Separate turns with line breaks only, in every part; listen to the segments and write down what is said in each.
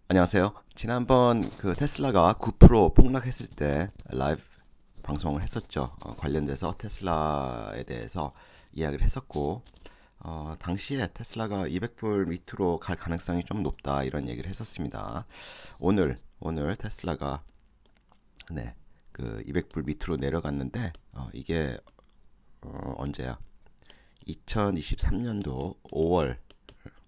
안녕하세요. 지난번 그 테슬라가 9% 폭락했을 때 라이브 방송을 했었죠. 관련돼서 테슬라에 대해서 이야기를 했었고, 당시에 테슬라가 200불 밑으로 갈 가능성이 좀 높다 이런 얘기를 했었습니다. 오늘 테슬라가 그 200불 밑으로 내려갔는데, 이게 언제야? 2023년도 5월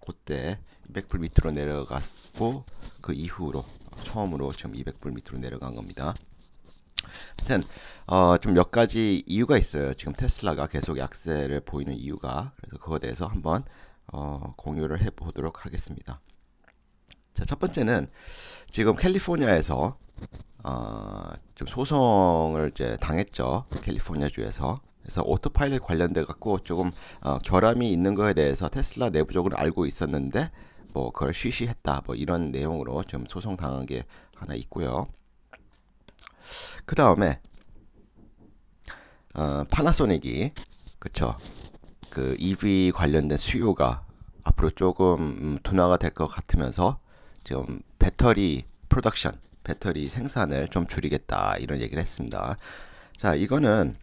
그때 200불 밑으로 내려갔고 그 이후로 처음으로 지금 200불 밑으로 내려간 겁니다. 하여튼 좀 몇 가지 이유가 있어요. 지금 테슬라가 계속 약세를 보이는 이유가. 그래서 그거에 대해서 한번 공유를 해보도록 하겠습니다. 자, 첫 번째는 지금 캘리포니아에서 좀 소송을 이제 당했죠. 캘리포니아 주에서. 그래서 오토파일럿 관련돼 갖고 조금 결함이 있는 거에 대해서 테슬라 내부적으로 알고 있었는데 뭐 그걸 쉬쉬했다 뭐 이런 내용으로 좀 소송 당한 게 하나 있고요. 그 다음에 파나소닉이 그쵸 그 EV 관련된 수요가 앞으로 조금 둔화가 될 것 같으면서 지금 배터리 프로덕션 배터리 생산을 좀 줄이겠다 이런 얘기를 했습니다. 자, 이거는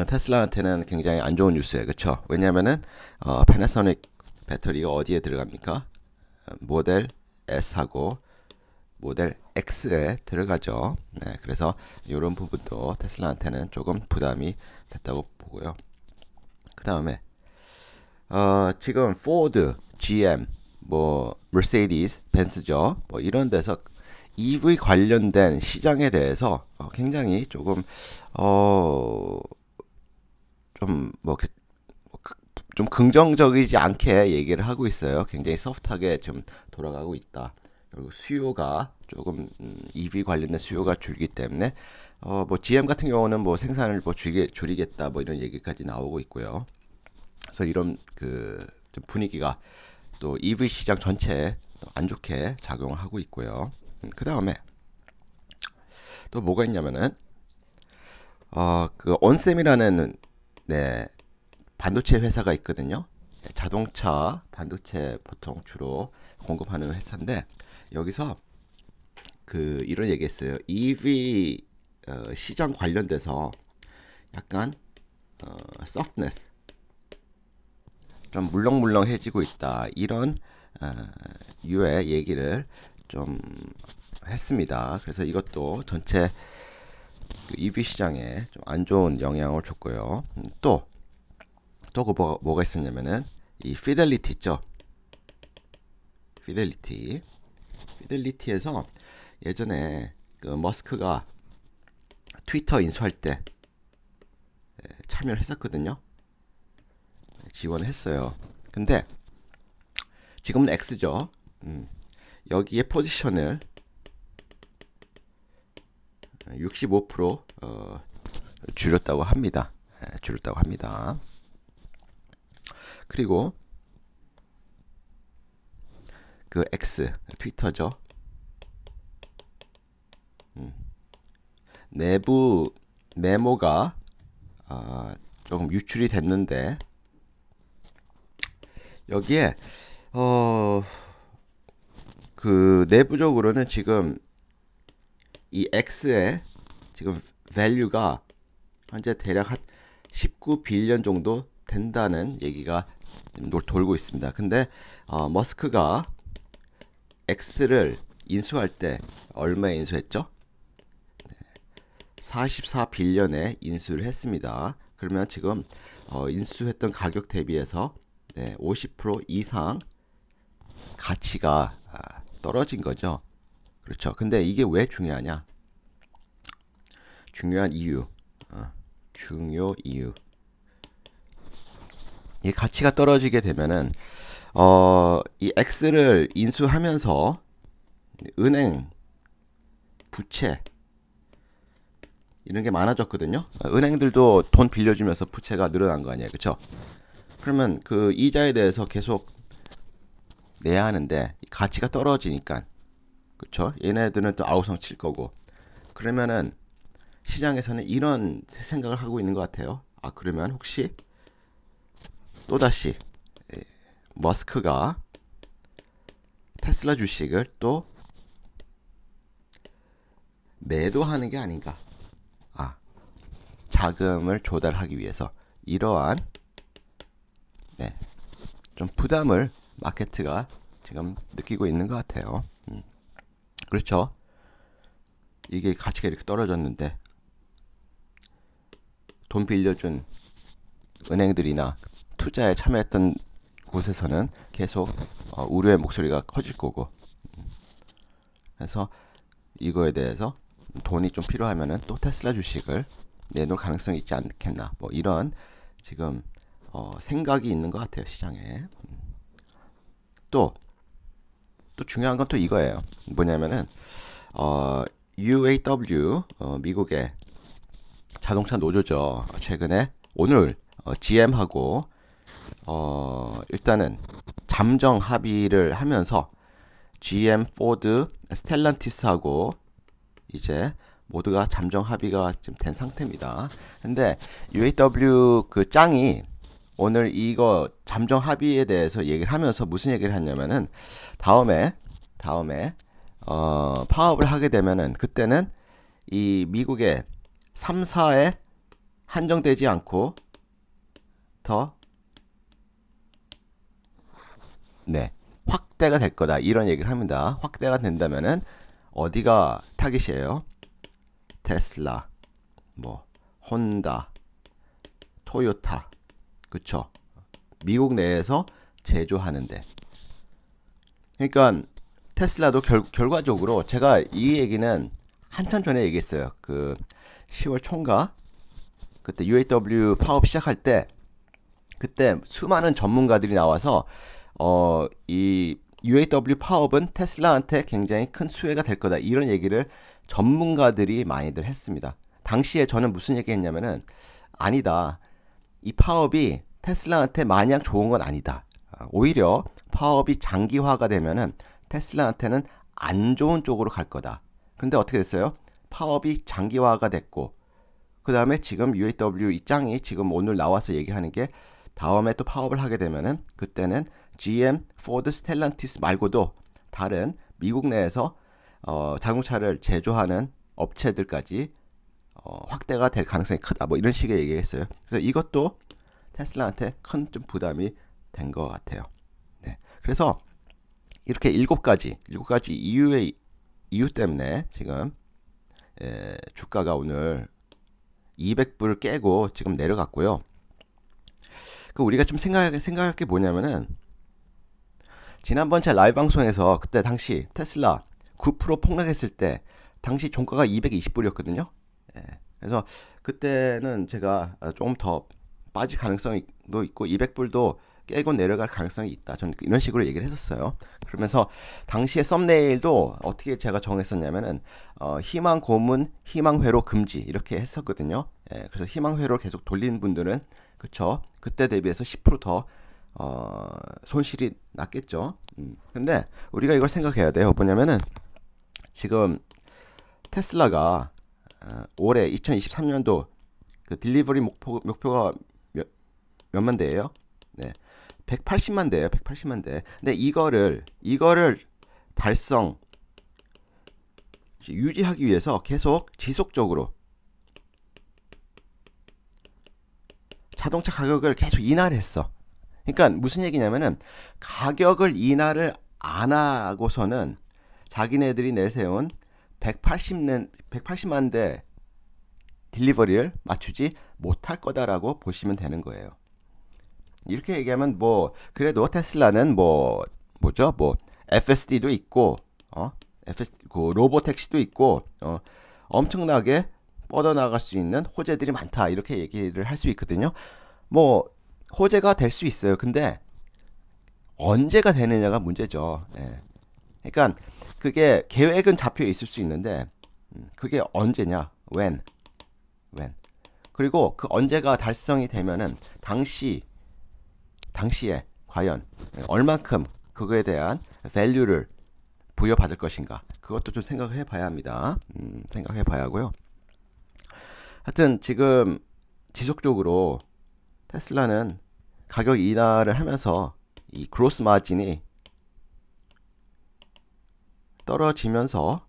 테슬라한테는 굉장히 안 좋은 뉴스예요. 그쵸? 왜냐면은 패나소닉 배터리가 어디에 들어갑니까? 모델 S하고 모델 X에 들어가죠. 네, 그래서 이런 부분도 테슬라한테는 조금 부담이 됐다고 보고요. 그 다음에 지금 포드, GM, 뭐 머세디스, 벤츠죠. 뭐 이런 데서 EV 관련된 시장에 대해서 굉장히 조금 어, 좀뭐 좀 긍정적이지 않게 얘기를 하고 있어요. 굉장히 소프트하게 좀 돌아가고 있다. 그리고 수요가 조금 EV 관련된 수요가 줄기 때문에 뭐 GM 같은 경우는 뭐 생산을 뭐 줄이겠다 뭐 이런 얘기까지 나오고 있고요. 그래서 이런 그좀 분위기가 또 EV 시장 전체에 안 좋게 작용을 하고 있고요. 그 다음에 또 뭐가 있냐면은 그 온셈이라는 네 반도체 회사가 있거든요. 자동차 반도체 보통 주로 공급하는 회사인데 여기서 그 이런 얘기했어요. EV 시장 관련돼서 약간 softness 좀 물렁물렁해지고 있다 이런 유의 얘기를 좀 했습니다. 그래서 이것도 전체 그 EV 시장에 좀 안 좋은 영향을 줬고요. 또 뭐가 있었냐면은 이 피델리티 있죠. 피델리티. 피델리티에서 예전에 그 머스크가 트위터 인수할 때 참여를 했었거든요. 지원을 했어요. 근데 지금은 X죠. 여기에 포지션을 65% 줄였다고 합니다. 줄였다고 합니다. 그리고 그 X 트위터죠. 내부 메모가 조금 유출이 됐는데 여기에 그 내부적으로는 지금 이 X의 지금 밸류가 현재 대략 한 19빌리언 정도 된다는 얘기가 돌고 있습니다. 근데 머스크가 X를 인수할 때 얼마에 인수했죠? 44빌리언에 인수를 했습니다. 그러면 지금 인수했던 가격 대비해서 50% 이상 가치가 떨어진 거죠. 그렇죠. 근데 이게 왜 중요하냐? 중요한 이유. 중요 이유. 이 가치가 떨어지게 되면은 이 X를 인수하면서 은행 부채 이런 게 많아졌거든요. 은행들도 돈 빌려주면서 부채가 늘어난 거 아니에요, 그렇죠? 그러면 그 이자에 대해서 계속 내야 하는데 가치가 떨어지니까, 그렇죠? 얘네들은 또 아우성 칠 거고. 그러면은 시장에서는 이런 생각을 하고 있는 것 같아요. 그러면 혹시 또다시 머스크가 테슬라 주식을 또 매도하는 게 아닌가. 아, 자금을 조달하기 위해서 이러한 네, 좀 부담을 마케트가 지금 느끼고 있는 것 같아요. 그렇죠. 이게 가치가 이렇게 떨어졌는데 돈 빌려준 은행들이나 투자에 참여했던 곳에서는 계속 우려의 목소리가 커질 거고, 그래서 이거에 대해서 돈이 좀 필요하면은 또 테슬라 주식을 내놓을 가능성이 있지 않겠나, 뭐 이런 지금 생각이 있는 것 같아요, 시장에. 또 중요한 건 또 이거예요. 뭐냐면은 UAW 미국의 자동차 노조죠. 최근에 오늘 GM하고 일단은 잠정 합의를 하면서 GM, 포드, 스텔란티스하고 이제 모두가 잠정 합의가 지금 된 상태입니다. 근데 UAW 그 짱이 오늘 이거 잠정 합의에 대해서 얘기를 하면서 무슨 얘기를 했냐면은 다음에 파업을 하게 되면은 그때는 이 미국의 3사에 한정되지 않고 더 확대가 될 거다, 이런 얘기를 합니다. 확대가 된다면은 어디가 타깃이에요? 테슬라, 뭐 혼다, 토요타, 그쵸? 미국 내에서 제조하는데. 그러니까 테슬라도 결과적으로 제가 이 얘기는 한참 전에 얘기했어요. 그 10월 초인가? 그때 UAW 파업 시작할 때 그때 수많은 전문가들이 나와서 이 UAW 파업은 테슬라한테 굉장히 큰 수혜가 될 거다, 이런 얘기를 전문가들이 많이들 했습니다. 당시에 저는 무슨 얘기 했냐면은 아니다, 이 파업이 테슬라한테 마냥 좋은 건 아니다. 오히려 파업이 장기화가 되면은 테슬라한테는 안 좋은 쪽으로 갈 거다. 근데 어떻게 됐어요? 파업이 장기화가 됐고, 그 다음에 지금 UAW 이 짱이 지금 오늘 나와서 얘기하는 게 다음에 또 파업을 하게 되면은 그때는 GM, 포드, 스텔란티스 말고도 다른 미국 내에서 자동차를 제조하는 업체들까지 확대가 될 가능성이 크다, 뭐 이런 식의 얘기했어요. 그래서 이것도 테슬라한테 큰 좀 부담이 된 것 같아요. 네. 그래서 이렇게 일곱 가지 이유 때문에 지금 주가가 오늘 200불을 깨고 지금 내려갔고요. 그 우리가 좀 생각할 게 뭐냐면은 지난번 제 라이브 방송에서 그때 당시 테슬라 9% 폭락했을 때 당시 종가가 220불이었거든요. 그래서 그때는 제가 조금 더 빠질 가능성도 있고 200불도 깨고 내려갈 가능성이 있다, 저는 이런 식으로 얘기를 했었어요. 그러면서 당시에 썸네일도 어떻게 제가 정했었냐면은 희망 고문, 희망 회로 금지 이렇게 했었거든요. 그래서 희망 회로 계속 돌리는 분들은 그쵸, 그때 대비해서 10%더 손실이 났겠죠. 근데 우리가 이걸 생각해야 돼요. 뭐냐면은 지금 테슬라가 올해 2023년도 그 딜리버리 목표가 몇만 대예요? 네. 180만 대예요. 180만 대. 근데 이거를 달성 유지하기 위해서 계속 지속적으로 자동차 가격을 계속 인하를 했어. 그러니까 무슨 얘기냐면은 가격을 인하를 안 하고서는 자기네들이 내세운 180만 대 딜리버리를 맞추지 못할 거다라고 보시면 되는 거예요. 이렇게 얘기하면 뭐 그래도 테슬라는 뭐죠? 뭐 FSD도 있고 그 로보택시도 있고 엄청나게 뻗어나갈 수 있는 호재들이 많다, 이렇게 얘기를 할 수 있거든요. 뭐 호재가 될 수 있어요. 근데 언제가 되느냐가 문제죠. 그러니까 그게 계획은 잡혀 있을 수 있는데 그게 언제냐, when. 그리고 그 언제가 달성이 되면은 당시에 과연 얼만큼 그거에 대한 밸류를 부여받을 것인가, 그것도 좀 생각을 해봐야 합니다. 생각해봐야 하고요. 하여튼 지금 지속적으로 테슬라는 가격 인하를 하면서 이 그로스 마진이 떨어지면서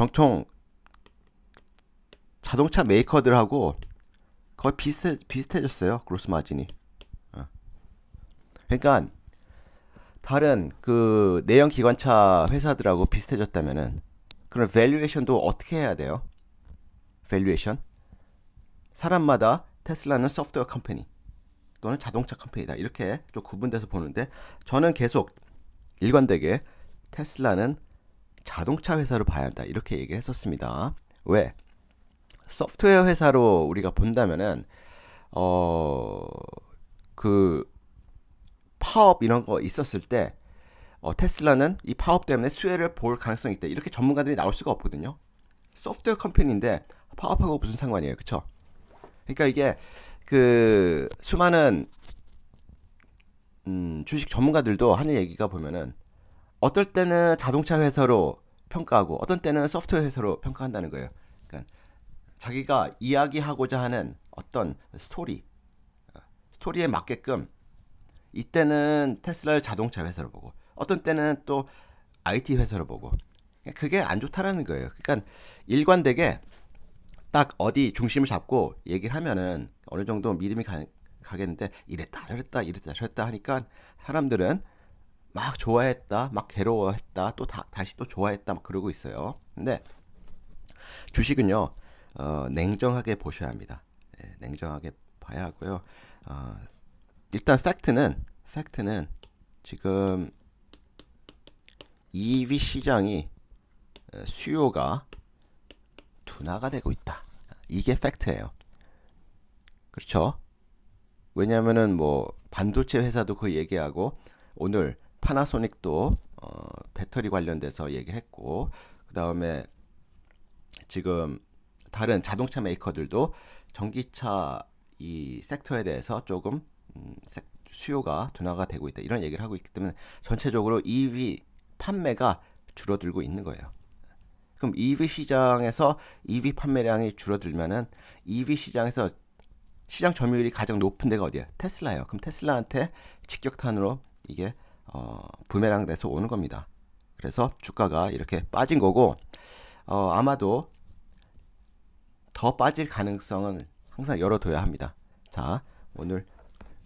정통 자동차 메이커들하고 거의 비슷해졌어요. 그로스 마진이. 그러니까 다른 그 내연 기관차 회사들하고 비슷해졌다면은 그런 밸류에이션도 어떻게 해야 돼요? 밸류에이션? 사람마다 테슬라는 소프트웨어 컴퍼니 또는 자동차 컴퍼니다. 이렇게 좀 구분돼서 보는데 저는 계속 일관되게 테슬라는 자동차 회사로 봐야 한다. 이렇게 얘기를 했었습니다. 왜? 소프트웨어 회사로 우리가 본다면은 그 파업 이런 거 있었을 때 테슬라는 이 파업 때문에 수혜를 볼 가능성이 있다. 이렇게 전문가들이 나올 수가 없거든요. 소프트웨어 컴퍼니인데 파업하고 무슨 상관이에요, 그쵸? 그러니까 이게 그 수많은 주식 전문가들도 하는 얘기가 보면은 어떨 때는 자동차 회사로 평가하고 어떤 때는 소프트웨어 회사로 평가한다는 거예요. 그러니까 자기가 이야기하고자 하는 어떤 스토리에 맞게끔 이때는 테슬라를 자동차 회사로 보고 어떤 때는 또 IT 회사로 보고 그게 안 좋다라는 거예요. 그러니까 일관되게 딱 어디 중심을 잡고 얘기를 하면은 어느 정도 믿음이 가겠는데 이랬다 저랬다 이랬다 저랬다 하니까 사람들은 막 좋아했다 막 괴로워했다 또 다시 또 좋아했다 막 그러고 있어요. 근데 주식은요 냉정하게 보셔야 합니다. 네, 냉정하게 봐야 하고요. 일단 팩트는 지금 EV 시장이 수요가 둔화가 되고 있다. 이게 팩트예요. 그렇죠? 왜냐하면은 뭐 반도체 회사도 그 얘기하고 오늘 파나소닉도 배터리 관련돼서 얘기를 했고 그 다음에 지금 다른 자동차 메이커들도 전기차 이 섹터에 대해서 조금 수요가 둔화가 되고 있다 이런 얘기를 하고 있기 때문에 전체적으로 EV 판매가 줄어들고 있는 거예요. 그럼 EV 시장에서 EV 판매량이 줄어들면은 EV 시장에서 시장 점유율이 가장 높은 데가 어디야? 테슬라예요. 그럼 테슬라한테 직격탄으로 이게 부메랑 돼서 오는 겁니다. 그래서 주가가 이렇게 빠진 거고 아마도 더 빠질 가능성은 항상 열어둬야 합니다. 자, 오늘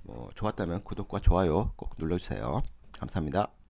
뭐 좋았다면 구독과 좋아요 꼭 눌러주세요. 감사합니다.